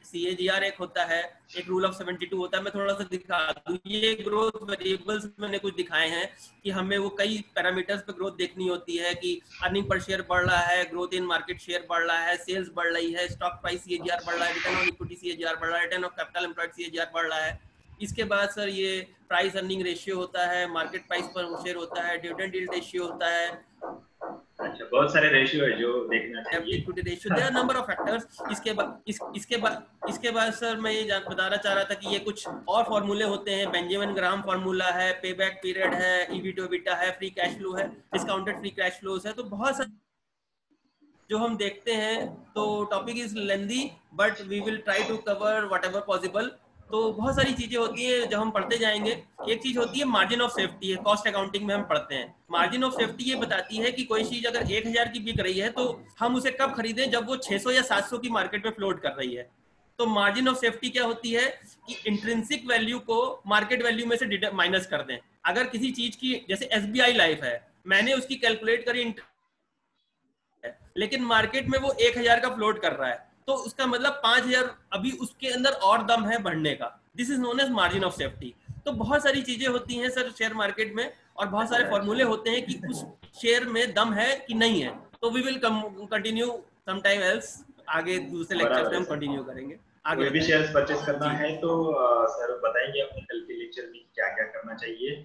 CAGR एक होता है, एक रूल ऑफ 72 होता है। मैं थोड़ा सा दिखा दूं। ये ग्रोथ वेरिएबल्स मैंने कुछ दिखाए हैं कि हमें वो कई पैरामीटर्स पे ग्रोथ देखनी होती है कि अर्निंग पर शेयर बढ़ रहा है, ग्रोथ इन मार्केट शेयर बढ़ रहा है, सेल्स बढ़ रही है, स्टॉक प्राइस CAGR बढ़ रहा है, रिटर्न ऑन इक्विटी CAGR बढ़ रहा है, return of capital employed CAGR बढ़ रहा है। इसके बाद सर ये प्राइस अर्निंग रेशियो होता है, मार्केट प्राइस पर शेयर होता है, डिविडेंड यील्ड रेशियो होता है। अच्छा, बहुत सारे रेशियो है जो देखना चाहिए। Equity ratio, there are number of factors. इसके बाद सर मैं ये बताना चाह रहा था कि ये कुछ और फॉर्मूले होते हैं। बेंजामिन ग्राहम फार्मूला है, पेबैक पीरियड है, EV टू EBITDA है, फ्री कैश फ्लो है, डिस्काउंटेड फ्री कैश फ्लोज है। तो बहुत सारे जो हम देखते हैं। तो topic is lengthy but we will try to cover whatever possible. तो बहुत सारी चीजें होती है जब हम पढ़ते जाएंगे। एक चीज होती है मार्जिन ऑफ सेफ्टी है, कॉस्ट अकाउंटिंग में हम पढ़ते हैं। मार्जिन ऑफ सेफ्टी ये बताती है कि कोई चीज अगर 1000 की बिक रही है तो हम उसे कब खरीदें, जब वो 600 या 700 की मार्केट में फ्लोट कर रही है। तो मार्जिन ऑफ सेफ्टी क्या होती है कि इंट्रिंसिक वैल्यू को मार्केट वैल्यू में से माइनस कर दें। अगर किसी चीज की, जैसे SBI लाइफ है, मैंने उसकी कैलकुलेट करी, लेकिन मार्केट में वो 1000 का फ्लोट कर रहा है, तो उसका मतलब 5000 अभी उसके अंदर और दम है बढ़ने का। This is known as margin of safety. तो बहुत सारी चीजें होती हैं सर शेयर मार्केट में, और बहुत सारे फॉर्मूले होते हैं कि उस शेयर में दम है कि नहीं है। तो we will continue some time else, आगे दूसरे लेक्चर में हम कंटिन्यू करेंगे। कोई भी शेयर्स परचेस करना है तो सर बताएंगे अपने कल के लेक्चर में क्या क्या करना चाहिए।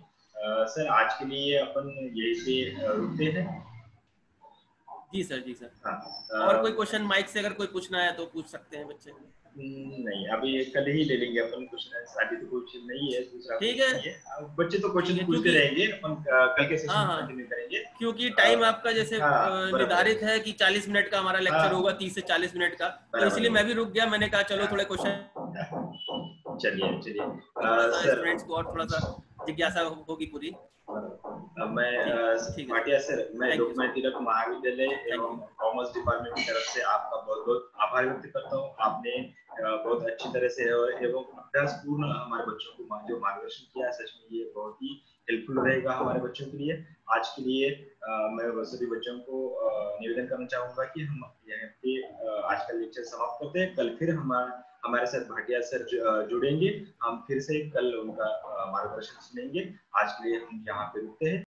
सर आज के लिए अपन यही से रुकते हैं। जी सर, जी सर। हाँ, और कोई क्वेश्चन माइक से अगर कोई पूछना है तो पूछ सकते हैं बच्चे। नहीं, अभी कल ही ले लेंगे अपन क्वेश्चन, अभी तो कुछ नहीं है दूसरा। ठीक है, बच्चे तो क्वेश्चन पूछते रहेंगे, अपन कल के सेशन में कंटिन्यू करेंगे। क्योंकि टाइम आपका जैसे निर्धारित है कि 40 मिनट का हमारा लेक्चर होगा, 30 से 40 मिनट का। तो इसलिए मैं भी रुक गया, मैंने कहा चलो थोड़े क्वेश्चन। चलिए स्टूडेंट्स को और थोड़ा सा जिज्ञासा होगी पूरी। मैं भाटिया सर, मैं लोकमान्य तिलक महाविद्यालय एवं कॉमर्स डिपार्टमेंट की तरफ से आपका बहुत बहुत आभार व्यक्त करता हूँ। आपने बहुत अच्छी तरह से एवं अभ्यासपूर्ण हमारे बच्चों को जो मार्गदर्शन किया, सच में ये बहुत ही हेल्पफुल रहेगा हमारे बच्चों के लिए। आज के लिए मैं सभी बच्चों को निवेदन करना चाहूंगा कि हम यहाँ पे आज का लेक्चर समाप्त करते हैं। कल फिर हमारे साथ भाटिया सर जुड़ेंगे। हम फिर से कल उनका मार्गदर्शन सुनेंगे। आज के लिए हम यहाँ पे रुकते हैं।